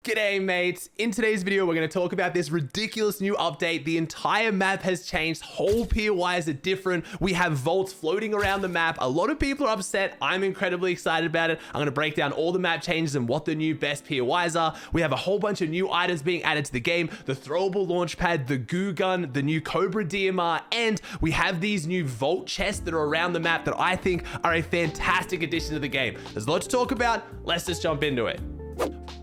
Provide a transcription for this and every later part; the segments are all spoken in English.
G'day mates, in today's video we're going to talk about this ridiculous new update. The entire map has changed, whole POIs are different, we have vaults floating around the map, a lot of people are upset, I'm incredibly excited about it. I'm going to break down all the map changes and what the new best POIs are. We have a whole bunch of new items being added to the game, the throwable launch pad, the goo gun, the new Cobra DMR, and we have these new vault chests that are around the map that I think are a fantastic addition to the game. There's a lot to talk about, let's just jump into it.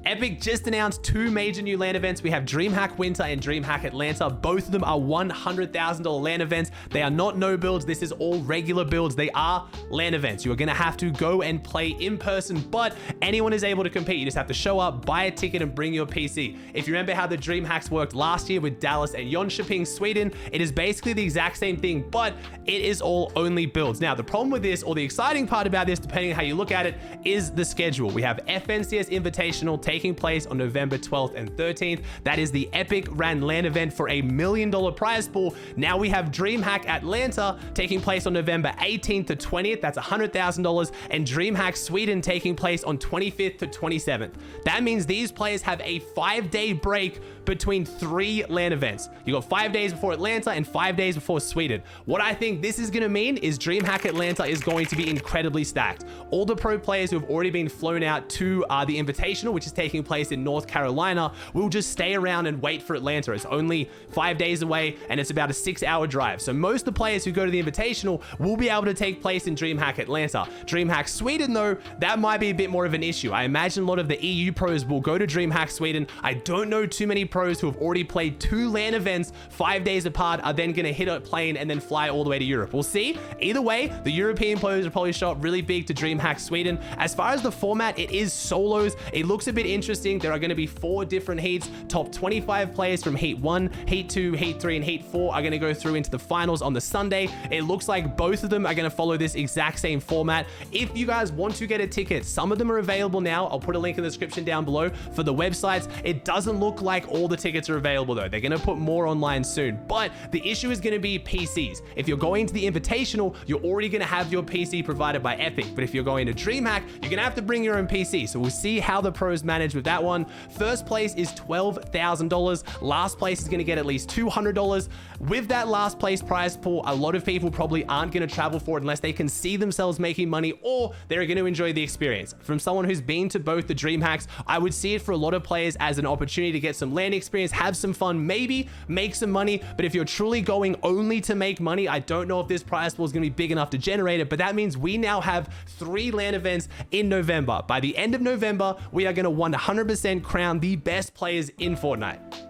Epic just announced two major new LAN events. We have Dreamhack Winter and Dreamhack Atlanta. Both of them are $100,000 LAN events. They are not no builds. This is all regular builds. They are LAN events. You are going to have to go and play in person, but anyone is able to compete. You just have to show up, buy a ticket, and bring your PC. If you remember how the Dreamhacks worked last year with Dallas and Jönköping, Sweden, it is basically the exact same thing, but it is all only builds. Now, the problem with this, or the exciting part about this, depending on how you look at it, is the schedule. We have FNCS Invitational taking place on November 12th and 13th. That is the Epic Ran LAN event for $1 million prize pool. Now we have Dreamhack Atlanta taking place on November 18th to 20th. That's $100,000. And Dreamhack Sweden taking place on 25th to 27th. That means these players have a 5-day break between 3 LAN events. You got 5 days before Atlanta and 5 days before Sweden. What I think this is going to mean is Dreamhack Atlanta is going to be incredibly stacked. All the pro players who have already been flown out to the Invitational, which is taking place in North Carolina, will just stay around and wait for Atlanta. It's only 5 days away and it's about a 6-hour drive. So most of the players who go to the Invitational will be able to take place in Dreamhack Atlanta. Dreamhack Sweden, though, that might be a bit more of an issue. I imagine a lot of the EU pros will go to Dreamhack Sweden. I don't know too many pros who have already played 2 LAN events 5 days apart are then going to hit a plane and then fly all the way to Europe. We'll see. Either way, the European players will probably show up really big to Dreamhack Sweden. As far as the format, it is solos. It looks a bit interesting. There are going to be 4 different heats. Top 25 players from Heat 1, Heat 2, Heat 3, and Heat 4 are going to go through into the finals on the Sunday. It looks like both of them are going to follow this exact same format. If you guys want to get a ticket, some of them are available now. I'll put a link in the description down below for the websites. It doesn't look like all the tickets are available though. They're going to put more online soon, but the issue is going to be PCs. If you're going to the Invitational, you're already going to have your PC provided by Epic, but if you're going to Dreamhack, you're going to have to bring your own PC. So we'll see how the pros manage with that one. First place is $12,000. Last place is going to get at least $200. With that last place prize pool, a lot of people probably aren't going to travel for it unless they can see themselves making money or they're going to enjoy the experience. From someone who's been to both the Dreamhacks, I would see it for a lot of players as an opportunity to get some LAN experience, have some fun, maybe make some money. But if you're truly going only to make money, I don't know if this prize pool is going to be big enough to generate it, but that means we now have 3 LAN events in November. By the end of November, we are going to 100% crown the best players in Fortnite.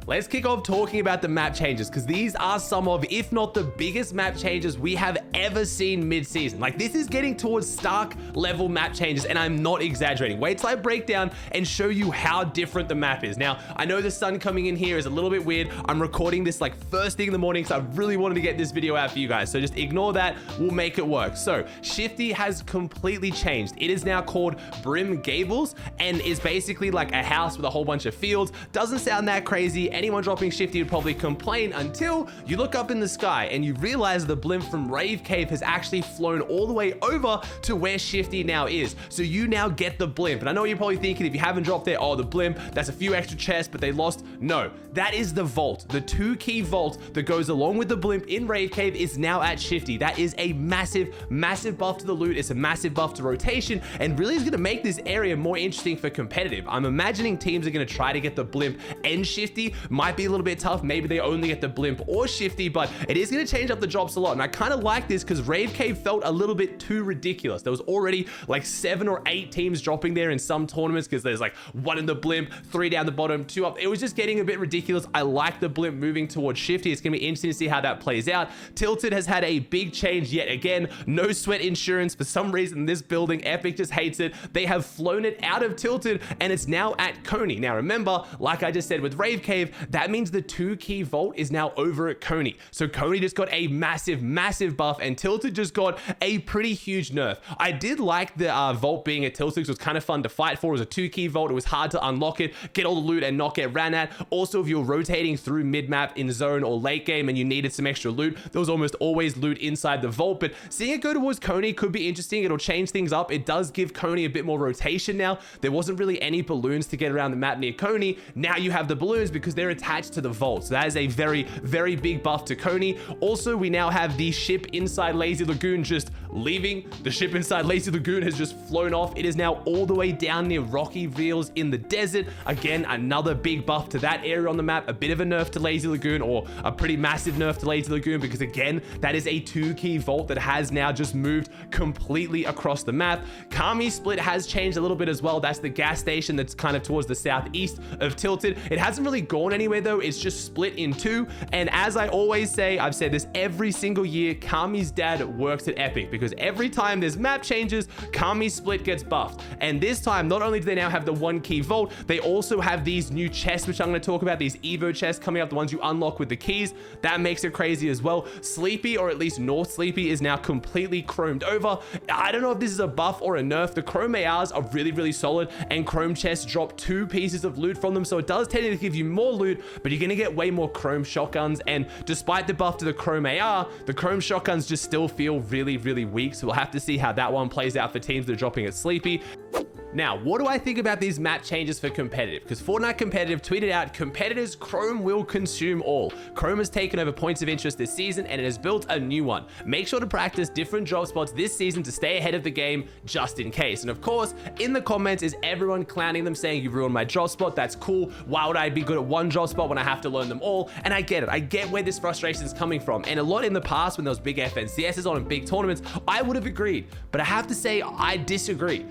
Let's kick off talking about the map changes, because these are some of, if not the biggest map changes we have ever seen mid-season. Like, this is getting towards Stark level map changes, and I'm not exaggerating. Wait till I break down and show you how different the map is. Now, I know the sun coming in here is a little bit weird. I'm recording this like first thing in the morning, so I really wanted to get this video out for you guys. So just ignore that, we'll make it work. So Shifty has completely changed. It is now called Brim Gables, and is basically like a house with a whole bunch of fields. Doesn't sound that crazy. Anyone dropping Shifty would probably complain until you look up in the sky and you realize the blimp from Rave Cave has actually flown all the way over to where Shifty now is. So you now get the blimp. And I know you're probably thinking, if you haven't dropped there, oh, the blimp, that's a few extra chests, but they lost. No, that is the vault. The 2-key vault that goes along with the blimp in Rave Cave is now at Shifty. That is a massive, massive buff to the loot. It's a massive buff to rotation, and really is going to make this area more interesting for competitive. I'm imagining teams are going to try to get the blimp and Shifty. Might be a little bit tough. Maybe they only get the blimp or Shifty, but it is going to change up the drops a lot. And I kind of like this because Rave Cave felt a little bit too ridiculous. There was already like 7 or 8 teams dropping there in some tournaments, because there's like 1 in the blimp, 3 down the bottom, 2 up. It was just getting a bit ridiculous. I like the blimp moving towards Shifty. It's going to be interesting to see how that plays out. Tilted has had a big change yet again. No sweat insurance. For some reason, this building, Epic just hates it. They have flown it out of Tilted and it's now at Coney. Now remember, like I just said with Rave Cave, that means the 2 key vault is now over at Coney. So Coney just got a massive buff, and Tilted just got a pretty huge nerf. I did like the vault being at Tilted, because it was kind of fun to fight for. It was a 2 key vault. It was hard to unlock it, get all the loot, and not get ran at. Also, if you're rotating through mid-map in zone or late game and you needed some extra loot, there was almost always loot inside the vault. But seeing it go towards Coney could be interesting. It'll change things up. It does give Coney a bit more rotation now. There wasn't really any balloons to get around the map near Coney. Now you have the balloons because they're attached to the vault. So that is a very big buff to Coney. Also, we now have the ship inside Lazy Lagoon just leaving. The ship inside Lazy Lagoon has just flown off. It is now all the way down near Rocky Reels in the desert. Again, another big buff to that area on the map. A bit of a nerf to Lazy Lagoon, or a pretty massive nerf to Lazy Lagoon, because again, that is a 2 key vault that has now just moved completely across the map. Kami Split has changed a little bit as well. That's the gas station that's kind of towards the southeast of Tilted. It hasn't really gone anywhere though. It's just split in 2. And as I always say, I've said this every single year, Kami's dad works at Epic, because every time there's map changes, Kami Split gets buffed. And this time, not only do they now have the 1 key vault, they also have these new chests, which I'm going to talk about, these Evo chests coming up, the ones you unlock with the keys. That makes it crazy as well. Sleepy, or at least North Sleepy, is now completely chromed over. I don't know if this is a buff or a nerf. The chrome ARs are really solid, and chrome chests drop 2 pieces of loot from them, so it does technically give you more loot, but you're going to get way more chrome shotguns. And despite the buff to the chrome AR, the chrome shotguns just still feel really weak, so we'll have to see how that one plays out for teams that are dropping at Sleepy. Now, what do I think about these map changes for competitive? Because Fortnite Competitive tweeted out, competitors, Chrome will consume all. Chrome has taken over points of interest this season, and it has built a new one. Make sure to practice different drop spots this season to stay ahead of the game, just in case. And of course, in the comments is everyone clowning them, saying, you ruined my drop spot. That's cool. Why would I be good at one drop spot when I have to learn them all? And I get it. I get where this frustration is coming from. And a lot in the past, when there was big FNCSs on in big tournaments, I would have agreed. But I have to say, I disagree.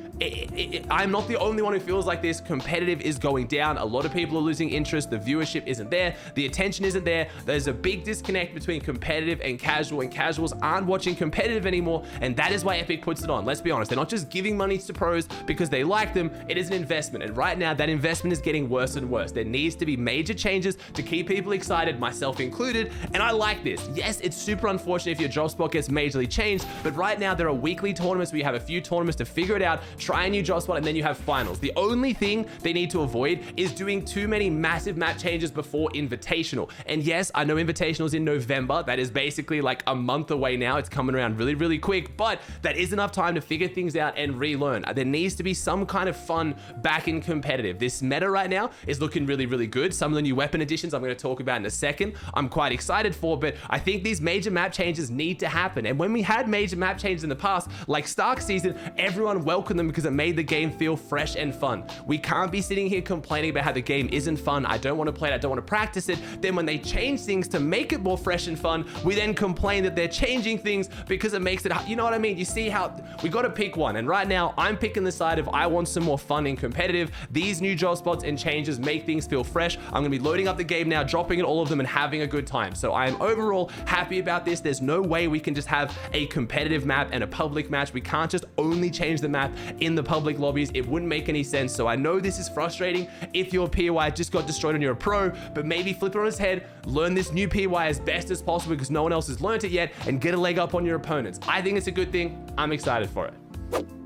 I'm not the only one who feels like this. Competitive is going down. A lot of people are losing interest. The viewership isn't there. The attention isn't there. There's a big disconnect between competitive and casual, and casuals aren't watching competitive anymore. And that is why Epic puts it on. Let's be honest. They're not just giving money to pros because they like them. It is an investment. And right now, that investment is getting worse and worse. There needs to be major changes to keep people excited, myself included. And I like this. Yes, it's super unfortunate if your drop spot gets majorly changed, but right now there are weekly tournaments where you have a few tournaments to figure it out, try a new drop spot, and then you have finals. The only thing they need to avoid is doing too many massive map changes before Invitational. And yes, I know Invitational is in November. That is basically like a month away now. It's coming around really quick, but that is enough time to figure things out and relearn. There needs to be some kind of fun back in competitive. This meta right now is looking really good. Some of the new weapon additions I'm going to talk about in a second, I'm quite excited for, but I think these major map changes need to happen. And when we had major map changes in the past, like Stark season, everyone welcomed them because it made the game feel fresh and fun. We can't be sitting here complaining about how the game isn't fun. I don't want to play it. I don't want to practice it. Then when they change things to make it more fresh and fun, we then complain that they're changing things because it makes it, you know what I mean? You see how we got to pick one. And right now I'm picking the side of I want some more fun in competitive. These new drop spots and changes make things feel fresh. I'm going to be loading up the game now, dropping in all of them and having a good time. So I am overall happy about this. There's no way we can just have a competitive map and a public match. We can't just only change the map in the public lobbies. It wouldn't make any sense. So I know this is frustrating if your POI just got destroyed and you're a pro, but maybe flip it on its head, learn this new POI as best as possible because no one else has learned it yet, and get a leg up on your opponents. I think it's a good thing. I'm excited for it.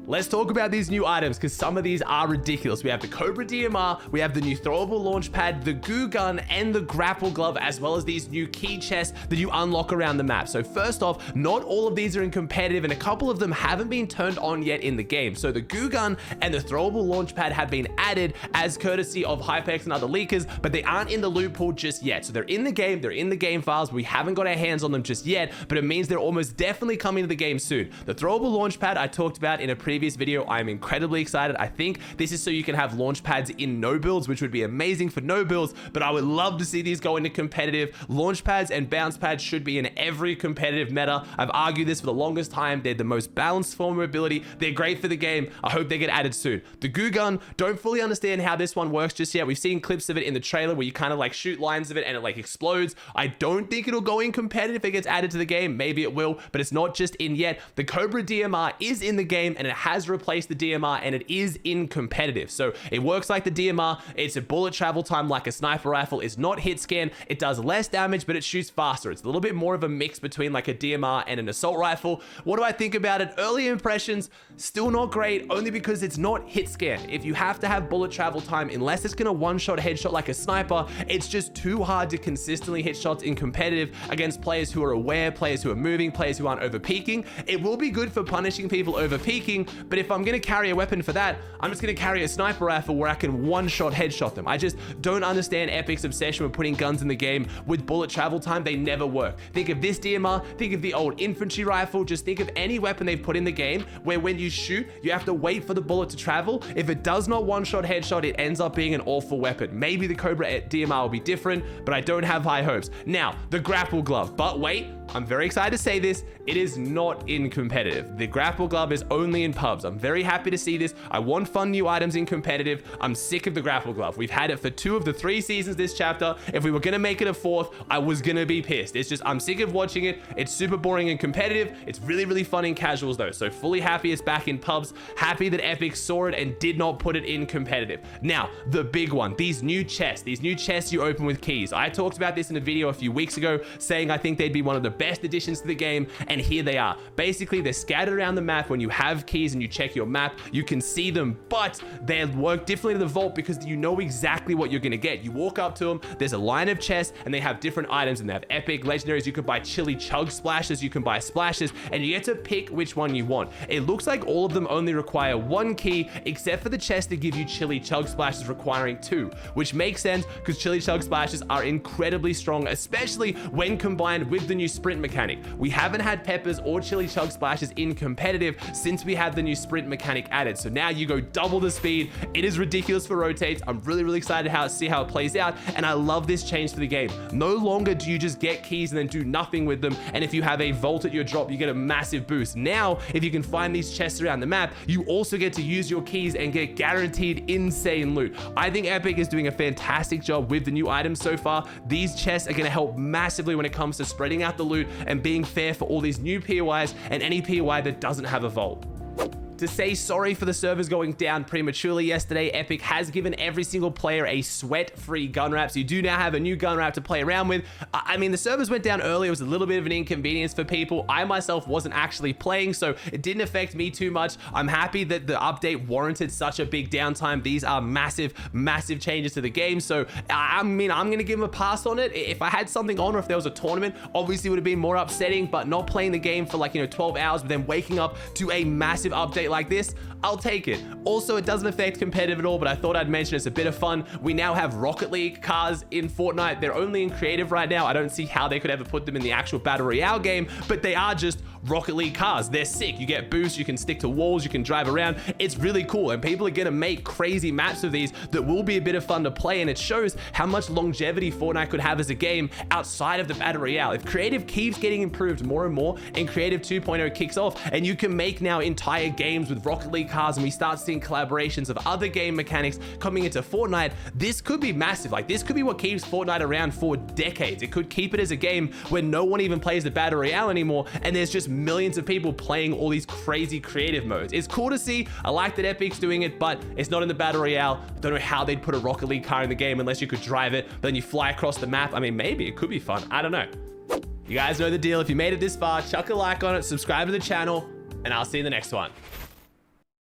Let's talk about these new items because some of these are ridiculous. We have the Cobra DMR, we have the new throwable launch pad, the goo gun, and the grapple glove, as well as these new key chests that you unlock around the map. So first off, not all of these are in competitive, and a couple of them haven't been turned on yet in the game. So the goo gun and the throwable launch pad have been added as courtesy of Hypex and other leakers, but they aren't in the loot pool just yet. So they're in the game, they're in the game files. We haven't got our hands on them just yet, but it means they're almost definitely coming to the game soon. The throwable launch pad I talked about in a previous video. I'm incredibly excited. I think this is so you can have launch pads in no builds, which would be amazing for no builds, but I would love to see these go into competitive. Launch pads and bounce pads should be in every competitive meta. I've argued this for the longest time. They're the most balanced form of ability. They're great for the game. I hope they get added soon. The goo gun, don't fully understand how this one works just yet. We've seen clips of it in the trailer where you kind of like shoot lines of it and it like explodes. I don't think it'll go in competitive if it gets added to the game. Maybe it will, but it's not just in yet. The Cobra DMR is in the game and it has has replaced the DMR and it is in competitive. So it works like the DMR. It's a bullet travel time like a sniper rifle. It's not hit scan. It does less damage, but it shoots faster. It's a little bit more of a mix between like a DMR and an assault rifle. What do I think about it? Early impressions, still not great, only because it's not hit scan. If you have to have bullet travel time, unless it's gonna one-shot headshot like a sniper, it's just too hard to consistently hit shots in competitive against players who are aware, players who are moving, players who aren't over peaking. It will be good for punishing people over peaking, but if I'm gonna carry a weapon for that, I'm just gonna carry a sniper rifle where I can one-shot headshot them. I just don't understand Epic's obsession with putting guns in the game with bullet travel time. They never work. Think of this DMR, think of the old infantry rifle, just think of any weapon they've put in the game where when you shoot, you have to wait for the bullet to travel. If it does not one-shot headshot, it ends up being an awful weapon. Maybe the Cobra DMR will be different, but I don't have high hopes. Now, the grapple glove, but wait, I'm very excited to say this, it is not in competitive. The grapple glove is only in pubs. I'm very happy to see this. I want fun new items in competitive. I'm sick of the grapple glove. We've had it for 2 of the 3 seasons this chapter. If we were gonna make it a 4th, I was gonna be pissed. It's just, I'm sick of watching it. It's super boring in competitive. It's really, really fun in casuals though. So fully happy it's back in pubs. Happy that Epic saw it and did not put it in competitive. Now, the big one, these new chests you open with keys. I talked about this in a video a few weeks ago, saying I think they'd be one of the best additions to the game, and here they are. Basically, they're scattered around the map. When you have keys and you check your map, you can see them, but they work differently to the vault because you know exactly what you're gonna get. You walk up to them, there's a line of chests, and they have different items, and they have epic, legendaries. You can buy chili chug splashes, you can buy splashes, and you get to pick which one you want. It looks like all of them only require 1 key, except for the chest that give you chili chug splashes requiring 2, which makes sense because chili chug splashes are incredibly strong, especially when combined with the new sprint mechanic. We haven't had peppers or chili chug splashes in competitive since we had the new sprint mechanic added. So now you go double the speed. It is ridiculous for rotates. I'm really, really excited to see how it plays out. And I love this change for the game. No longer do you just get keys and then do nothing with them. And if you have a vault at your drop, you get a massive boost. Now, if you can find these chests around the map, you also get to use your keys and get guaranteed insane loot. I think Epic is doing a fantastic job with the new items so far. These chests are going to help massively when it comes to spreading out the loot and being fair for all these new POIs and any POI that doesn't have a vault. To say sorry for the servers going down prematurely yesterday, Epic has given every single player a sweat-free gun wrap, so you do now have a new gun wrap to play around with. I mean, the servers went down early. It was a little bit of an inconvenience for people. I myself wasn't actually playing, so it didn't affect me too much. I'm happy that the update warranted such a big downtime. These are massive, massive changes to the game, so I mean, I'm gonna give them a pass on it. If I had something on or if there was a tournament, obviously it would have been more upsetting, but not playing the game for like, 12 hours, but then waking up to a massive update like this, I'll take it. Also, it doesn't affect competitive at all, but I thought I'd mention it's a bit of fun. We now have Rocket League cars in Fortnite. They're only in creative right now. I don't see how they could ever put them in the actual Battle Royale game, but they are just Rocket League cars. They're sick. You get boosts, you can stick to walls, you can drive around. It's really cool, and people are gonna make crazy maps of these that will be a bit of fun to play, and it shows how much longevity Fortnite could have as a game outside of the Battle Royale. If creative keeps getting improved more and more, and creative 2.0 kicks off, and you can make now entire games with Rocket League cars, and we start seeing collaborations of other game mechanics coming into Fortnite, this could be massive. Like, this could be what keeps Fortnite around for decades. It could keep it as a game where no one even plays the Battle Royale anymore, and there's just millions of people playing all these crazy creative modes. It's cool to see. I like that Epic's doing it, but it's not in the Battle Royale. I don't know how they'd put a Rocket League car in the game unless you could drive it, but then you fly across the map. I mean, maybe it could be fun. I don't know. You guys know the deal. If you made it this far, chuck a like on it, subscribe to the channel, and I'll see you in the next one.